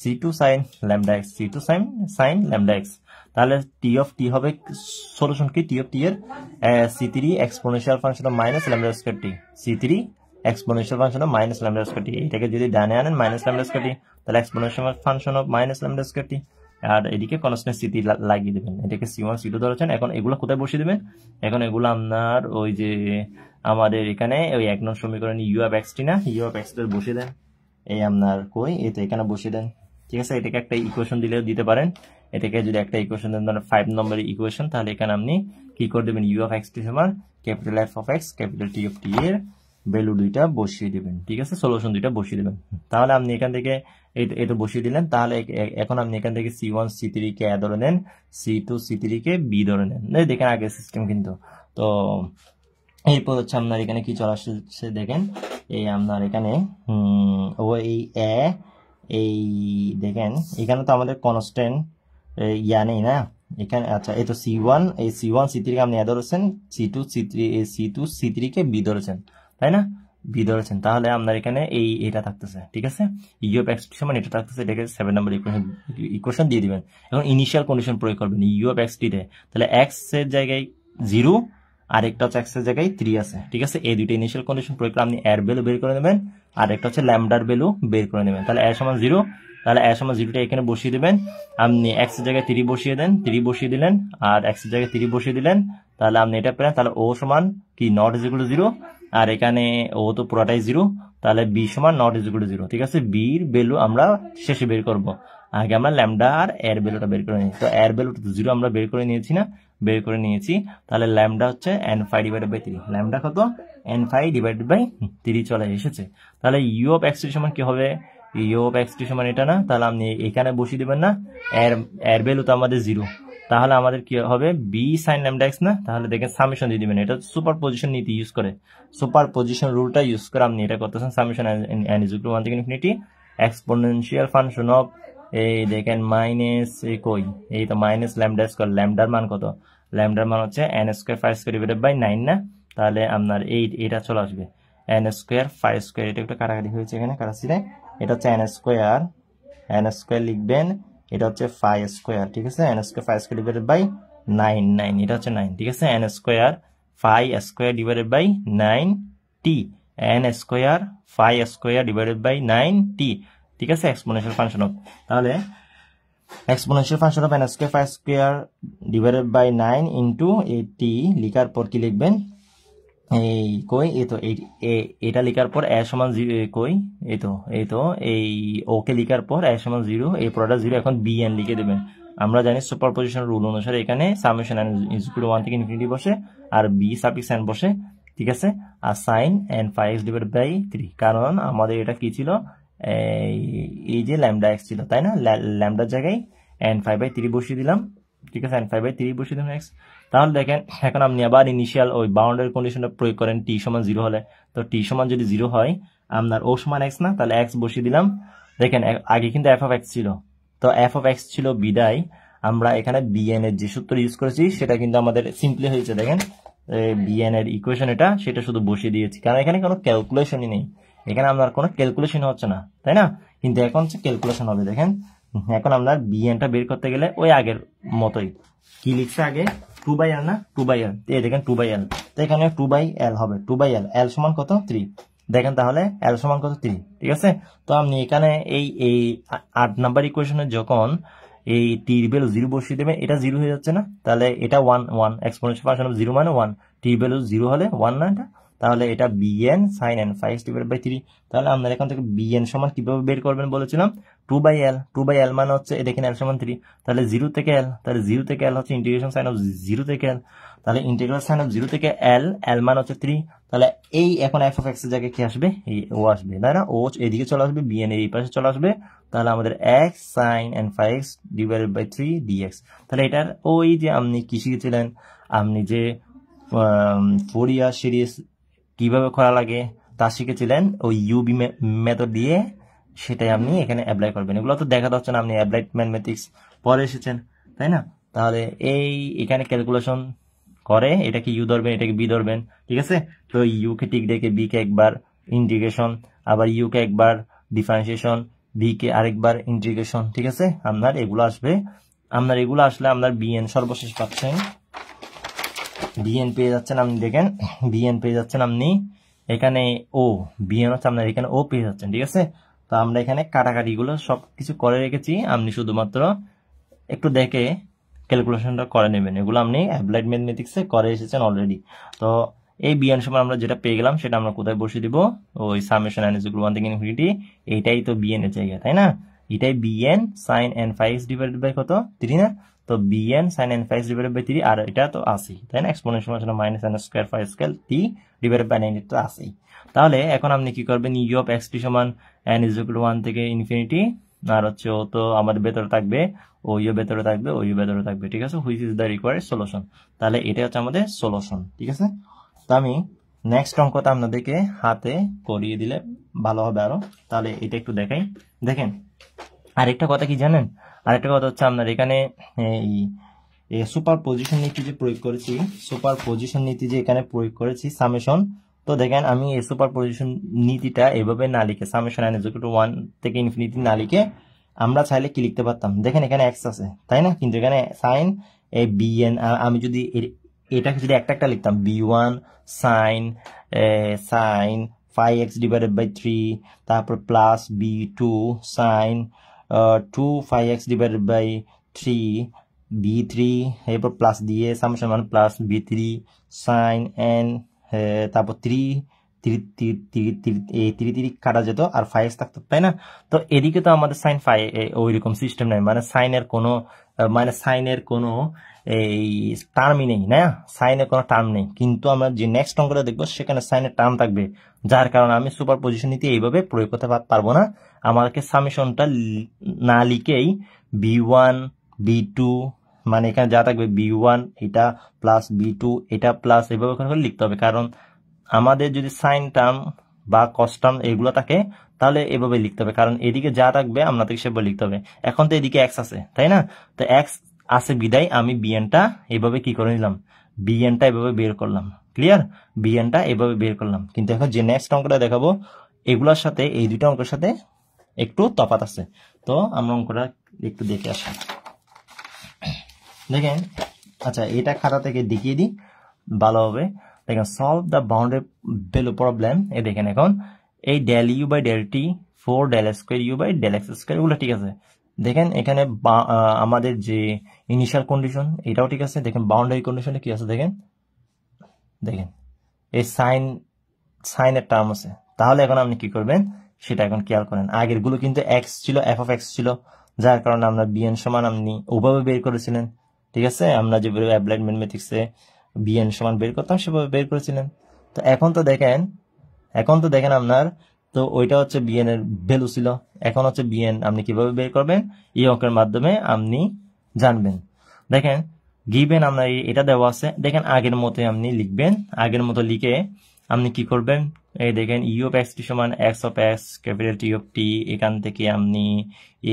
c2 sin lambda x, c2 sin lambda x। তাহলে টি অফ টি হবে সলিউশন কি, টি অফ টি এর c3 exponential function of minus lambda square T, c3 exponential function of minus lambda square T. এটাকে যদি ডানে আনেন মাইনাস ল্যামডা স্কয়ার টি, তাহলে exponential function of minus lambda square T, আর এদিকে কনস্ট্যান্ট c3 লাগিয়ে দিবেন। এটাকে c1 c2 ধরেছেন। এখন এগুলো কোথায় বসিয়ে দিবেন, এখন এগুলো আপনার ওই যে আমাদের এখানে ওই 1 নং সমীকরণে u অফ x টি না, u অফ x এর বসিয়ে দেন। এই আপনার কই এই তো এখানে বসিয়ে দেন, ঠিক আছে। এটাকে একটা ইকুয়েশন দিলেও দিতে পারেন। এটাকে যদি একটা ইকুয়েশন দেন ধরেন 5 নম্বরের ইকুয়েশন, তাহলে এখানে আপনি কি করে দেবেন, u অফ x টি সমান capital f of x capital t of t এর ভ্যালু দুইটা বসিয়ে দিবেন, ঠিক আছে, সলিউশন দুইটা বসিয়ে দিবেন। তাহলে আপনি এখান থেকে এই তো বসিয়ে দিলেন। তাহলে এখন আপনি এখান থেকে c1 c3 কে a ধরে নেন, c2 c3 কে b ধরে নেন। দেখেন আগের সিস্টেম কিন্তু। তো এরপর হচ্ছে আপনার এখানে কি চলে আসছে দেখেন, এই আপনার এখানে ও এই দেখেন এখানে তো আমাদের কনস্ট্যান্ট ইয়া নেই না এখানে। আচ্ছা এই তো c1 c3 কে আপনি a ধরেছেন, c2 c3 কে b ধরেছেন, তাই না, b ধরেছেন। তাহলে আপনার এখানে এটা থাকতেছে, ঠিক আছে, u অফ x সমান এটা থাকতেছে। এটাকে 7 নম্বর ইকুয়েশন দিয়ে দিবেন। এখন ইনিশিয়াল কন্ডিশন প্রয়োগ করবেন u অফ x টি তে। তাহলে x এর জায়গায় 0 আর একটা হচ্ছে x এর জায়গায় 3 আছে, ঠিক আছে। এই দুইটা ইনিশিয়াল কন্ডিশন প্রয়োগ করে আপনি এর ভ্যালু বের করে নেবেন, আর একটা হচ্ছে ল্যামডার ভ্যালু বের করে নেবেন। তাহলে a সমান 0, তাহলে a সমান 0টা এখানে বসিয়ে দিবেন। আপনি x এর জায়গায় 3 বসিয়ে দেন, 3 বসিয়ে দিলেন, আর x এর জায়গায় 3 বসিয়ে দিলেন। তাহলে আপনি এটা পেলেন। তাহলে o সমান কি নট ইজ ইকুয়াল টু 0, আর এখানে ও তো পুরোটাই 0। তাহলে b সমান নট ইজ ইকুয়াল টু 0, ঠিক আছে। b এর ভ্যালু আমরা শেষে বের করব, আগে আমরা ল্যামডা আর এর ভ্যালুটা বের করে নিই। তো এর ভ্যালুটা 0 আমরা বের করে নিয়েছি না, বের করে নিয়েছি। তাহলে ল্যামডা হচ্ছে n5 ডিভাইডেড বাই 3, ল্যামডা কত n5 ডিভাইডেড বাই 3 চলে এসেছে। তাহলে u অফ x সমান কি হবে, u অফ x সমান এটা না, তাহলে আপনি এখানে বসিয়ে দিবেন না, এর ভ্যালু তো আমাদের 0। তাহলে আমাদের কি হবে b sin lambda x না, তাহলে দেখেন সামেশন দিয়ে দিবেন। এটা সুপার পজিশন নীতি ইউজ করে, সুপার পজিশন রুলটা ইউজ করে আপনি এটা করতেছেন। Summation n is equal two 1 থেকে ইনফিনিটি এক্সপোনেনশিয়াল ফাংশন অফ এই দেখেন মাইনাস কই এই তো মাইনাস ল্যামডা স্কয়ার, ল্যামডার মান কত, ল্যামডার মান হচ্ছে n square 5 square divided by 9 না। তাহলে আপনার এটা চলে আসবে n স্কয়ার 5 স্কয়ার, এটা একটু কাটাকাটি হয়েছে এখানে কাটাছিরে, এটা হচ্ছে n স্কয়ার লিখবেন, এটা হচ্ছে 5 স্কয়ার, ঠিক আছে। n square 5 square divided by 9, এটা হচ্ছে 9, ঠিক আছে। n square 5 square divided by 9t, n square 5 square divided by 9t, ঠিক আছে, এক্সপোনেনশিয়াল ফাংশন অফ। তাহলে exponential function of n square 5 square divided by 9 ইনটু এই t লিখার পর কি লিখবেন, এই কই এই তো এটা লিখার পর a সমান 0, কই এই তো এই ওকে লিখার পর a সমান 0, এই পুরোটা 0। এখন bn লিখে দেবেন। আমরা জানি সুপারপজিশন রুল অনুসারে এখানে summation n is equal two 1 থেকে ইনফিনিটি বসে, আর b সাফিক্স n বসে, ঠিক আছে, আর sin n5 ডিভাইডেড বাই 3, কারণ আমাদের এটা কি ছিল, এই যে ল্যামডা x ছিল, তাই না, ল্যামডার জায়গায় n5/3 বসিয়ে দিলাম, ঠিক আছে, n5/3 বসিয়ে দিলাম x। তাহলে দেখেন এখন আপনি আবার ইনিশিয়াল ওই বাউন্ডারি কন্ডিশনটা প্রয়োগ করেন t সমান 0 হলে। তো t সমান যদি 0 হয় আপনার o সমান x না, তাহলে x বসিয়ে দিলাম। দেখেন আগে কিন্তু f অফ x ছিল, তো f অফ x ছিল বিদায় আমরা এখানে bn এর যে সূত্র ইউজ করেছি সেটা কিন্তু আমাদের সিম্পলি হয়েছে। দেখেন bn এর ইকুয়েশন এটা, সেটা শুধু বসিয়ে দিয়েছি, কারণ এখানে কোনো ক্যালকুলেশনই নেই, এখানে আপনার কোনো ক্যালকুলেশন হচ্ছে না, তাই না। কিন্তু এখন হচ্ছে ক্যালকুলেশন হবে। দেখেন এখন আপনার bnটা বের করতে গেলে ওই আগের মতোই কি লিখছে আগে 2/l না, 2/l, এই দেখেন 2/l, তো এখানে 2/l হবে, 2/l, l সমান কত 3, দেখেন তাহলে l সমান কত 3, ঠিক আছে। তো আপনি এখানে এই 8 নাম্বার ইকুয়েশনে যখন এই t এর ভ্যালু 0 বসিয়ে দেবেন, এটা 0 হয়ে যাচ্ছে না, তাহলে এটা 1 এক্সপোনেনশিয়াল ফাংশন অফ 0 মানে 1, t এর ভ্যালু 0 হলে 1 না এটা, তাহলে এটা bn sin n5 divided by 3। তাহলে আপনারা এখান থেকে bn সমান কিভাবে বের করবেন বলেছিলাম, 2/l মানে হচ্ছে দেখেন l সমান 3, তাহলে 0 থেকে l, তাহলে 0 থেকে l হচ্ছে ইন্টিগ্রেশন সাইন অফ 0 থেকে l, তাহলে ইন্টিগ্রাল সাইন অফ 0 থেকে l মান হচ্ছে 3। তাহলে এই এখন f অফ x এর জায়গায় কি আসবে, এই ও আসবে, তাই না, ও এদিকে চলে আসবে, bn এই পাশে চলে আসবে, তাহলে আমাদের x sin n5x divided by 3 dx। তাহলে এটার ওই যে আপনি কি শিখেছিলেন, আপনি যে ফোরিয়ার সিরিজ কিভাবে করা লাগে তা শিখেছিলেন, ওই ইউবি মেথড দিয়ে, সেটাই আপনি এখানে অ্যাপ্লাই করবেন। এগুলো তো দেখা যাচ্ছে না, আপনি অ্যাপ্লাইড ম্যাথমেটিক্স পরে এসেছেন, তাই না? তাহলে এখানে ক্যালকুলেশন করে এটাকে ইউ ধরবেন, এটাকে বি ধরবেন, ঠিক আছে? তো ইউ কে টিক রেখে বি কে একবার ইন্টিগ্রেশন, আবার ইউ কে একবার ডিফারেন্সিয়েশন, বি কে আরেকবার ইন্টিগ্রেশন, ঠিক আছে? আপনার এগুলো আসবে, আপনার বিএন সর্বশেষ পাচ্ছেন, বিএন পেয়ে যাচ্ছেন আপনি, দেখেন বিএন পেয়ে যাচ্ছেন আপনি এখানে ও, বিএন হচ্ছে আপনার এখানে ও পেয়ে যাচ্ছেন, ঠিক আছে? তো আমরা এখানে কাটাকাটি গুলো সবকিছু করে রেখেছি, আপনি শুধুমাত্র একটু দেখে ক্যালকুলেশনটা করে নেবেন। এগুলো আপনি অ্যাপ্লাইড ম্যাথমেটিক্সে করে এসেছেন অলরেডি। তো এই বিএন সময় আমরা যেটা পেয়ে গেলাম সেটা আমরা কোথায় বসিয়ে দিব? ওই সামেশন n = 1 থেকে ইনফিনিটি, এইটাই তো বিএন এর জায়গা, তাই না? এটাই b n sin n phi x divided by কত? 3 না? তো b n sin n phi x divided by 3, আর এটা তো আছেই, তাই না? এক্সপোনেনশিয়াল ছিল -n square phi square t divided by 9, তো আছেই। তাহলে এখন আপনি কি করবেন? ইউ অফ x সমান n = 1 থেকে ইনফিনিটি, আর হচ্ছে ও তো আমাদের ভেতরে থাকবে, ও ইউ ভেতরে থাকবে, ও ইউ ভেতরে থাকবে, ঠিক আছে? Which is the required solution. তাহলে এটা হচ্ছে আমাদের সলিউশন, ঠিক আছে? তো আমি নেক্সট অঙ্কটা আপনাদেরকে হাতে করিয়ে দিলে ভালো হবে আরো। তাহলে এটা একটু দেখাই, দেখেন। আরেকটা কথা কি জানেন? আরেকটা কথা হচ্ছে আপনার এখানে এই সুপার পজিশন নীতি যে প্রয়োগ করেছি, সুপার পজিশন নীতি যে এখানে প্রয়োগ করেছি সামেশন, তো দেখেন আমি এই সুপার পজিশন নীতিটা এভাবে না লিখে, সামেশন n = 1 থেকে ইনফিনিটি না লিখে আমরা চাইলে কি লিখতে পারতাম? দেখেন এখানে x আছে, তাই না? কিন্তু এখানে সাইন বিএন, আমি যদি এটাকে যদি একটা একটা লিখতাম, b1 sine phi x divided by 3, তারপর plus b2 sine 2 phi x divided by 3, b3 এরপর প্লাস দিয়ে সামেশন মানে প্লাস b3 সাইন n, তারপর 3 কাটা যেত আর 5 থাকতো, তাই না? তো এদিকে তো আমাদের সাইন ফাই ওইরকম সিস্টেম নাই, মানে সাইনের কোনো এই টার্মই নেই, না? সাইনের কোনো টার্ম নেই। কিন্তু আমরা যে নেক্সট অঙ্কটা দেখবো সেখানে সাইনের টার্ম থাকবে, যার কারণে আমি সুপার পজিশন নীতি এইভাবে প্রয়োগ করতে পারবো না। আমাকে সামেশনটা না লিখেই b1 b2 মানে এখানে যা থাকবে b1 এটা প্লাস b2 এটা প্লাস এইভাবে করে লিখতে হবে। কারণ আমাদের যদি সাইন টার্ম বা কস টার্ম এগুলো থাকে তাহলে এভাবে লিখতে হবে, কারণ এদিকে যা থাকবে আপনাদের সেভাবে লিখতে হবে। এখন তো এদিকে এক্স আছে, তাই না? তো এক্স আছে বিদায় আমি বিএনটা এভাবে কি করে নিলাম? বিএনটা এভাবে বের করলাম, ক্লিয়ার? বিএনটা এভাবে বের করলাম। কিন্তু এখন যে নেক্সট অঙ্কটা দেখাবো এগুলোর সাথে এই দুইটা অঙ্কের সাথে একটু তফাৎ আছে। তো আমরা অঙ্কটা একটু দেখে আসি, দেখেন। আচ্ছা, এটা খাতা থেকে দেখিয়ে দিই ভালো হবে। দেখেন, solve the boundary value problem. এই দেখেন এখন এই del u by del t 4 del square u by del x square, এগুলো ঠিক আছে। দেখেন এখানে আমাদের যে ইনিশিয়াল কন্ডিশন এটাও ঠিক আছে। দেখেন বাউন্ডারি কন্ডিশনে কি আছে, দেখেন এই সাইনের টার্ম আছে। তাহলে এখন আপনি কি করবেন সেটা এখন খেয়াল করেন। আগের গুলো কিন্তু এক্স ছিল, এফ অফ এক্স ছিল, যার কারণে আমরা বিএন সমান আপনি ওভাবে বের করেছিলেন, ঠিক আছে? আমরা যেভাবে অ্যাপ্লাইড ম্যাথমেটিক্সে বিএন সমান বের করতাম সেভাবে বের করেছিলেন। তো এখন তো দেখেন আপনার তো ওইটা হচ্ছে বিএন এর ভ্যালু ছিল, এখন হচ্ছে বিএন আপনি কিভাবে বের করবেন এই অঙ্কের মাধ্যমে আপনি জানবেন। দেখেন গিভেন আমরা এটা দেওয়া আছে, দেখেন আগের মতো আপনি লিখবেন। আগের মতো লিখে আপনি কি করবেন, এই দেখেন ইউ অফ এক্স টি সমান X of x capital T of T, এখান থেকে আপনি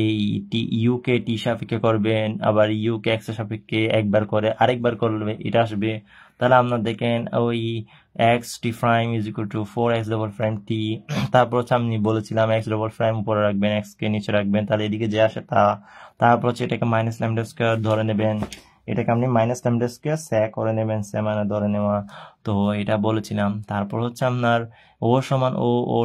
এই টি ইউ কে টি সাপেক্ষে করবেন, আবার ইউ কে এক্স এর সাপেক্ষে একবার করে আরেকবার করলে এটা আসবে। তাহলে আপনার দেখেন ওই X T prime is equal to 4x double prime T, তারপর হচ্ছে আমি বলেছিলাম এক্স ডবল প্রাইম উপরে রাখবেন, এক্স কে নিচে রাখবেন, তাহলে এদিকে যে আসে তা। তারপর হচ্ছে এটাকে মাইনাস ল্যামডা স্কয়ার ধরে নেবেন, এটাকে আপনি মাইনাস ল্যামডা স্কয়ার সে করে নেবেন, সে মানে ধরে নেওয়া, তো এটা বলেছিলাম। তারপর হচ্ছে আপনার ও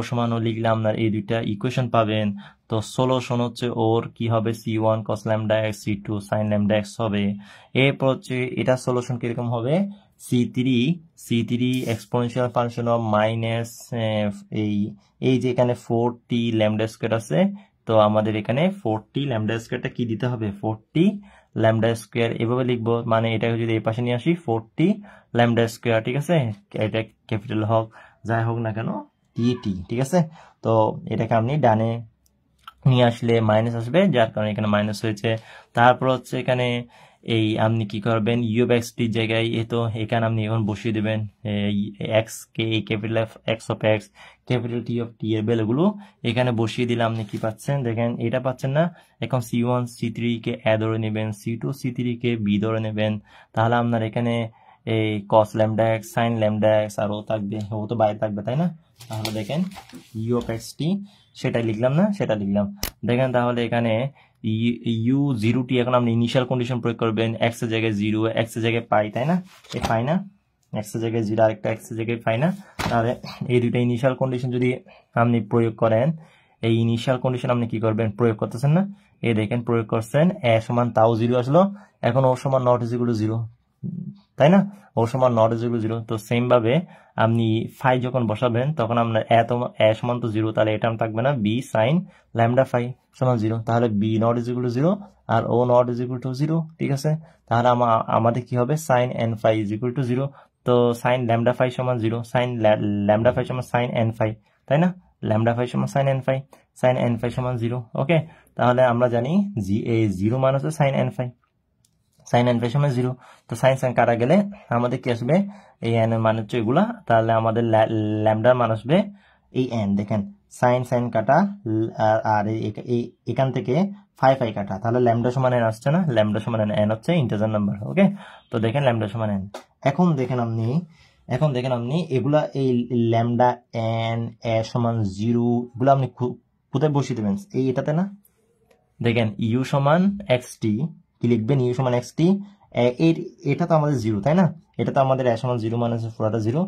সমান ও লিখলে আপনার এই দুইটা ইকুয়েশন পাবেন। তো সলিউশন হচ্ছে ওর কি হবে, c1 cos lambda x, c2 sin lambda x হবে। এরপর হচ্ছে এটা সলিউশন কিরকম হবে, c3 exponential function of minus এই যে এখানে 4t ল্যামডা স্কয়ার আছে, তো আমাদের এখানে 4t ল্যামডা স্কয়ারটা কি দিতে হবে, 4t ল্যামডা স্কয়ার এভাবে লিখবো। মানে এটাকে যদি এই পাশে নিয়ে আসি 4t ল্যামডা স্কয়ার, ঠিক আছে? এটা ক্যাপিটাল হোক যাই হোক না কেন টি, ঠিক আছে? তো এটাকে আপনি ডানে নিয়ে আসলে মাইনাস আসবে, যার কারণে এখানে মাইনাস হয়েছে। তারপর হচ্ছে এখানে এই আপনি কি করবেন, ইউ অফ এক্স টির জায়গায় তো এখানে আপনি এখন বসিয়ে দেবেন এক্স কে, capital x of x, capital T of T এর ভ্যালুগুলো এখানে বসিয়ে দিলে আপনি কি পাচ্ছেন দেখেন, এটা পাচ্ছেন না। এখন C1 C3 কে এ ধরে নেবেন, C2 C3 কে বি ধরে নেবেন, তাহলে আপনার এখানে এই cos lambda X, sine lambda X আর ও থাকবে, ও তো বাইরে থাকবে তাই না। তাহলে দেখেন ইউ অফ এক্স টি সেটাই লিখলাম না, সেটা লিখলাম। দেখেন তাহলে এখানে ইউ জিরো টি, এখন আপনি ইনিশিয়াল কন্ডিশন প্রয়োগ করবেন, এক্স এর জায়গায় জিরো, এক্স এর জায়গায় পাই তাই না, এই পাই না, এক্স এর জায়গায় জিরো আরেকটা এক্স এর জায়গায় পাই না। তাহলে এই দুইটা ইনিশিয়াল কন্ডিশন যদি আপনি প্রয়োগ করেন, এই ইনিশিয়াল কন্ডিশন আপনি কি করবেন, প্রয়োগ করতেছেন না, এই দেখেন প্রয়োগ করছেন, এ সমান তাও জিরো আসলো, এখন ও সমান not is equal to zero তাই না, ও সমান not is equal to zero. তো সেম ভাবে আপনি ফাই যখন বসাবেন তখন আপনার এ সমান তো জিরো, তাহলে এটা থাকবে না, বি সাইন ল্যামডা ফাই সমান জিরো, তাহলে b naught is equal to zero আর ও not is equal to zero, ঠিক আছে। তাহলে আমাদের কি হবে, sine N phi is equal to zero, তো সাইন ল্যামডা ফাই সমান জিরো, সাইন ল্যামডা ফাই সমান সাইন এন ফাই তাই না, ল্যামডা ফাই সমান sine N phi, sine N phi সমান জিরো। ওকে, তাহলে আমরা জানি এই জিরো মান হচ্ছে sine N phi, sine N phi সমান জিরো। তো সাইন সাইন কাটা গেলে আমাদের কি আসবে, এই এন এর মান হচ্ছে এগুলা, তাহলে আমাদের ল্যামডার মান আসবে এই এন। দেখেন সাইন সাইন কাটা আর এখান থেকে ফাই ফাই কাটা, তাহলে ল্যামডা সমান এন আসছে না, ল্যামডা সমান এন হচ্ছে ইন্টিজার নাম্বার। ওকে, তো দেখেন ল্যামডা সমান এন। এখন দেখেন আপনি এগুলা এই ল্যামডা এন এ সমান জিরো এগুলো আপনি কোথায় বসিয়ে দেবেন, এই এটাতে না। দেখেন ইউ সমান এক্স টি কি লিখবেন, ইউ সমান এক্স টি, এটা তো আমাদের জিরো তাই না, এটা তো আমাদের এ সমান জিরো মানে পুরোটা জিরো।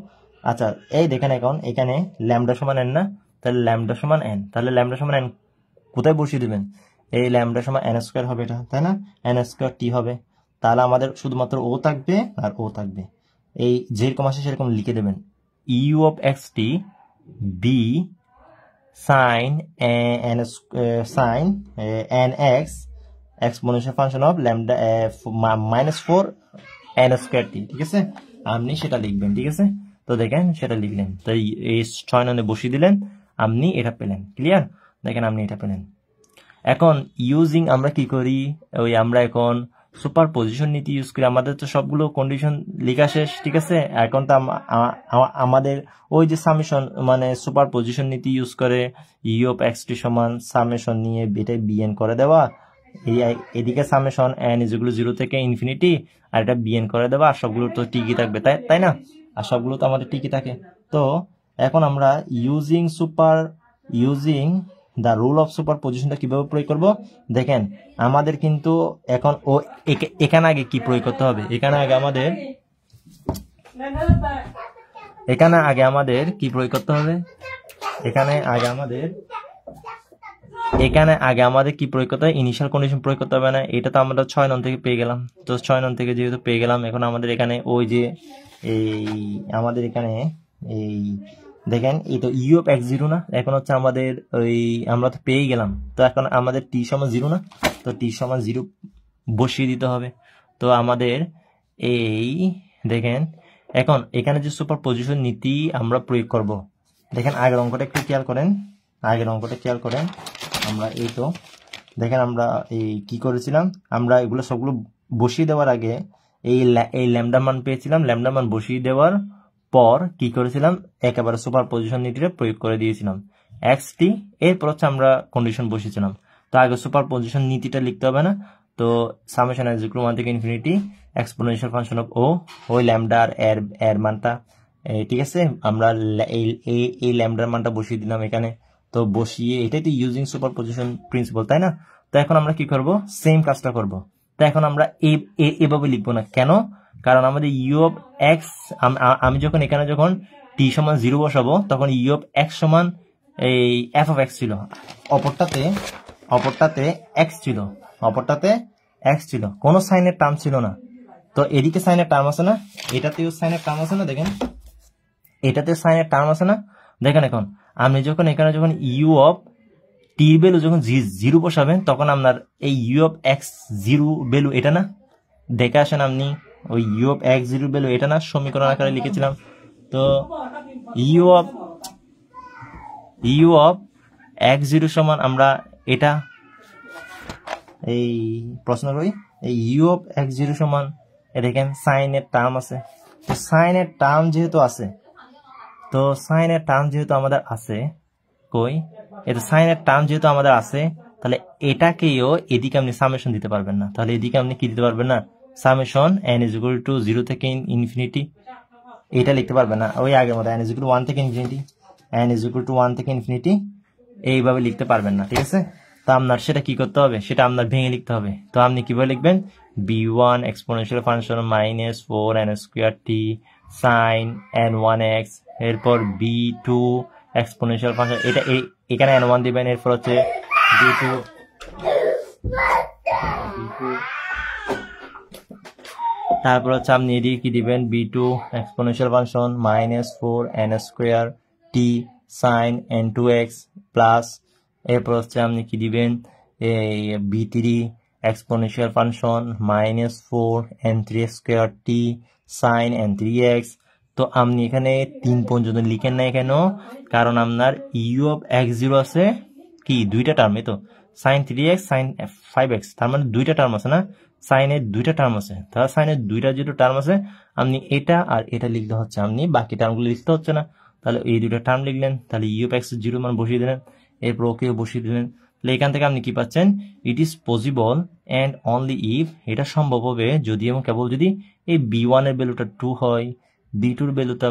আচ্ছা এই দেখেন এখন এখানে ল্যামডা সমান এন না, তাহলে ল্যামডা সমান এন, তাহলে ল্যামডা সমান এন কোথায় বসিয়ে দেবেন, এই ল্যামডা সমান এন স্কোয়ার হবে এটা তাই না, এন স্কোয়ার টি হবে, তাহলে আমাদের শুধুমাত্র ও থাকবে আর ও থাকবে, এই যেরকম আসে সেরকম লিখে দেবেন, U of x T B sine N X exponential function of lambda -4 N square T, ঠিক আছে, আপনি সেটা লিখবেন, ঠিক আছে। তো দেখেন সেটা লিখলেন, তো এই 6 ননে বসিয়ে দিলেন, আপনি এটা পেলেন, ক্লিয়ার। দেখেন আপনি এটা পেলেন। এখন ইউজিং আমরা কি করি, ওই আমরা এখন সুপার পজিশন নীতি ইউজ করি, আমাদের তো সবগুলো কন্ডিশন লেখা শেষ, ঠিক আছে। এখন তো আমাদের ওই যে সামেশন মানে সুপার পজিশন নীতি ইউজ করে ইউ অফ এক্স টি সমান সামেশন নিয়ে এটা বিএন করে দেওয়া, এদিকে summation N is equal to 0 থেকে ইনফিনিটি আর এটা বিএন করে দেওয়া, আর সবগুলো তো ঠিকই থাকবে তাই না, আর সবগুলো তো আমাদের ঠিকই থাকে। তো এখন আমরা using the rule of super পজিশনটা কিভাবে প্রয়োগ করব, দেখেন আমাদের কিন্তু এখন এখানে আগে কি প্রয়োগ করতে হবে, এখানে আগে আমাদের কি প্রয়োগ করতে হবে, এখানে আগে আমাদের কি প্রয়োগ করতে হবে, ইনিশিয়াল কন্ডিশন প্রয়োগ করতে হবে না, এটা তো আমরা 6 নং থেকে পেয়ে গেলাম। তো 6 নং থেকে যেহেতু পেয়ে গেলাম, এখন আমাদের এখানে ওই যে আমাদের এখানে এই দেখেন এই তো ইউ অফ এক্স জিরো না, এখন হচ্ছে আমাদের ওই আমরা তো পেয়ে গেলাম, তো এখন আমাদের টি সমান জিরো না, তো টি সমান জিরো বসিয়ে দিতে হবে। তো আমাদের এই দেখেন এখন এখানে যে সুপার পজিশন নীতি আমরা প্রয়োগ করব, দেখেন আগের অঙ্কটা একটু খেয়াল করেন, আমরা এই তো দেখেন আমরা এই কি করেছিলাম, আমরা এগুলো সবগুলো বসিয়ে দেওয়ার আগে এই ল্যামডা মান পেয়েছিলাম, ল্যামডা মান বসিয়ে দেওয়ার পর কি করেছিলাম, একেবারে সুপার পজিশন নীতিটা প্রয়োগ করে দিয়েছিলাম এক্স টি, এরপর হচ্ছে আমরা কন্ডিশন বসিয়েছিলাম। তো আগে সুপার পজিশন নীতিটা লিখতে হবে না, তো সামেশন ইজ ইকুয়াল টু 1 থেকে ইনফিনিটি এক্সপোনেনশিয়াল ফাংশন অফ ওই ল্যামডা এর মানটা, ঠিক আছে, আমরা এই ল্যামডার মানটা বসিয়ে দিলাম এখানে, তো বসিয়ে এটাই তো ইউজিং সুপার পজিশন প্রিন্সিপাল তাই না। তো এখন আমরা কি করব, সেম কাজটা করব। তো এখন আমরা এভাবে লিখবো না, কেন, কারণ আমাদের ইউ অফ এক্স, আমি যখন এখানে যখন টি সমান 0 বসাবো তখন ইউ অফ এক্স সমান এই এফ অফ এক্স ছিল, অপরটাতে এক্স ছিল, কোনো সাইনের টার্ম ছিল না। তো এদিকে সাইনের টার্ম আছে না, এটাতেও সাইনের টার্ম আছে না, দেখেন এটাতে সাইনের টার্ম আছে না। দেখেন এখন আপনি যখন এখানে যখন ইউ অফ টির ভ্যালু যখন 0 বসাবেন তখন আপনার এই ইউ অফ এক্স 0 ভ্যালু এটা না, দেখে আসেন আপনি ওই ইউ অফ এক্স 0 ভ্যালু এটা না, সমীকরণ আকারে লিখেছিলাম। তো ইউ অফ এক্স 0 সমান আমরা এটা এই প্রশ্ন করি এই ইউ অফ এক্স জিরো সমান দেখেন সাইনের টার্ম আছে, তো সাইনের টার্ম যেহেতু আছে, তো সাইনের টার্ম যেহেতু আমাদের আছে, কই এটা সাইনের টার্ম যেহেতু আমাদের আছে, তাহলে এটাকেও এদিকে আপনি সামেশন দিতে পারবেন না। তাহলে এদিকে আপনি কি দিতে পারবেন না, summation n is equal to 0 থেকে ইনফিনিটি, এটা লিখতে পারবেন না ওই আগের মতো n ইজ ইকুয়াল টু 1 থেকে infinity, n is equal two 1 থেকে ইনফিনিটি এইভাবে লিখতে পারবেন না, ঠিক আছে। তো আপনার সেটা কি করতে হবে, সেটা আপনার ভেঙে লিখতে হবে। তো আপনি কিভাবে লিখবেন, b1 exponential function minus 4n square T sine n1x, এরপর b2 এক্সপোনেনশিয়াল ফাংশন, এটা এখানে n1 দিবেন, এরপর হচ্ছে b2, তারপর হচ্ছে আপনি এদিকে কি দিবেন, b2 exponential function minus 4n square T sine n2x plus, এরপর হচ্ছে আপনি কি দিবেন, এই b3 exponential function minus 4n3 square T sine n3x। তো আপনি এখানে 3 পর্যন্ত লিখেন না কেন, কারণ আপনার ইউ অফ এক্স জিরো আছে কি দুইটা টার্মে, তো সাইন 3x সাইন 5x, তার মানে দুইটা টার্ম আছে না, সাইনের দুইটা টার্ম আছে, তাহলে সাইনের দুইটা যেটা টার্ম আছে আপনি এটা আর এটা লিখতে হচ্ছে, আপনি বাকি টার্মগুলো লিখতে হচ্ছে না। তাহলে এই দুইটা টার্ম লিখলেন, তাহলে ইউ অফ এক্স জিরো মান বসিয়ে দিলেন, এরপর ওকে বসিয়ে দিলেন। তাহলে এখান থেকে আপনি কি পাচ্ছেন, it is possible and only if, এটা সম্ভব হবে যদি এবং কেবল যদি এই b1 এর ভ্যালুটা 2 হয়, b2 এর ভ্যালুটা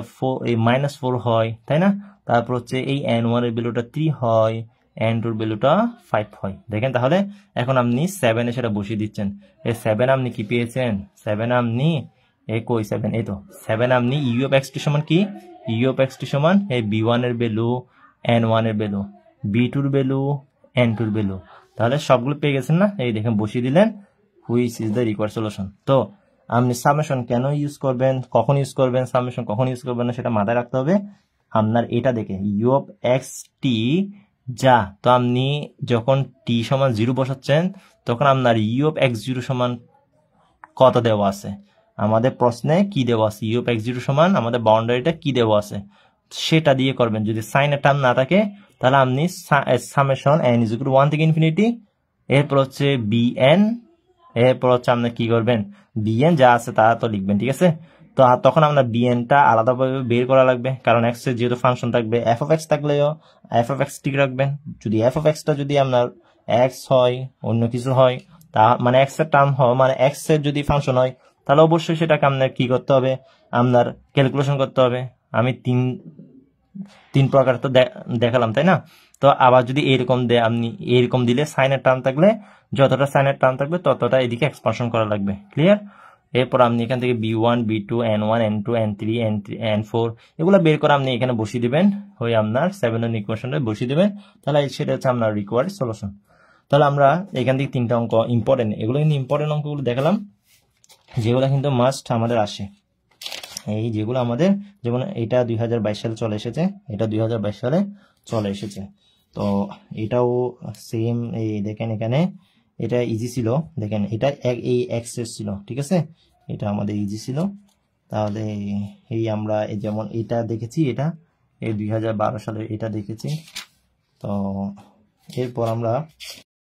-4 হয়, তাই না, তারপর হচ্ছে এই n1 এর ভ্যালুটা 3 হয়, n2 এর ভ্যালুটা 5 হয়। দেখেন তাহলে এখন আপনি 7 এ সেটা বসিয়ে দিচ্ছেন, এই 7 আপনি কি পেয়েছেন, 7 আপনি কই 7, এই তো 7 আপনি ইউ অফ এক্স টি সমান কি, ইউ অফ এক্স টি সমান এই b1 এর ভ্যালু, n1 এর ভ্যালু, b2 এর ভ্যালু, n2 এর ভ্যালু, তাহলে সবগুলো পেয়ে গেছেন না, এই দেখেন বসিয়ে দিলেন, which is the required solution. তো আপনি সামেশন কেন ইউজ করবেন, কখন ইউজ করবেন, সামেশন কখন ইউজ করবেন না সেটা মাথায় রাখতে হবে আপনার। এটা দেখে ইউ অফ এক্স টি যা, তো আপনি যখন টি সমান 0 বসাচ্ছেন তখন আপনার ইউ অফ এক্স জিরো সমান কত দেওয়া আছে, আমাদের প্রশ্নে কি দেওয়া আছে, ইউ অফ এক্স জিরো সমান আমাদের বাউন্ডারিটা কি দেওয়া আছে সেটা দিয়ে করবেন। যদি সাইনের টার্ম না থাকে তাহলে আপনি summation n is equal two 1 থেকে ইনফিনিটি, এরপর হচ্ছে bn, এরপর হচ্ছে আপনি কি করবেন, bn যা আছে তা তো লিখবেন, ঠিক আছে। তো তখন আপনার bnটা আলাদাভাবে বের করা লাগবে, কারণ x এর যেহেতু ফাংশন থাকবে, f of x থাকলেও f of x ঠিক রাখবেন। যদি f of x টা যদি আপনার x হয়, অন্য কিছু হয়, তা মানে x এর টার্ম হয়, মানে x এর যদি ফাংশন হয়, তাহলে অবশ্যই সেটাকে আপনার কি করতে হবে, আপনার ক্যালকুলেশন করতে হবে। আমি তিন প্রকার তো দেখালাম, তাই না। তো আবার যদি এরকম আপনি এরকম দিলে সাইনের টার্ম থাকলে, যতটা সাইনের টার্ম থাকবে ততটা এদিকে এক্সপানশন করা লাগবে, ক্লিয়ার। এরপর আপনি এখান থেকে b1 b2 n1 n2 n3 n4 এগুলো বের করে আপনি এখানে বসিয়ে দিবেন, ওই আপনার 7 এর ইকুয়েশনে বসিয়ে দিবেন, তাহলে সেটা হচ্ছে আপনার রিকোয়ার্ড সলিউশন। তাহলে আমরা এখান থেকে 3টা অঙ্ক ইম্পর্টেন্ট, এগুলো কিন্তু ইম্পর্টেন্ট অঙ্কগুলো দেখালাম, যেগুলো কিন্তু মাস্ট আমাদের আসে। এই যেগুলো আমাদের, যেমন এটা 2022 সালে চলে এসেছে, এটা 2022 সালে চলে এসেছে, তো এটাও সেম। এই দেখেন এখানে এটা ইজি ছিল, দেখেন এটা এই এক্সেস ছিল, ঠিক আছে, এটা আমাদের ইজি ছিল। তাহলে এই আমরা যেমন এটা দেখেছি, এটা এই 2012 সালে এটা দেখেছি। তো এরপর আমরা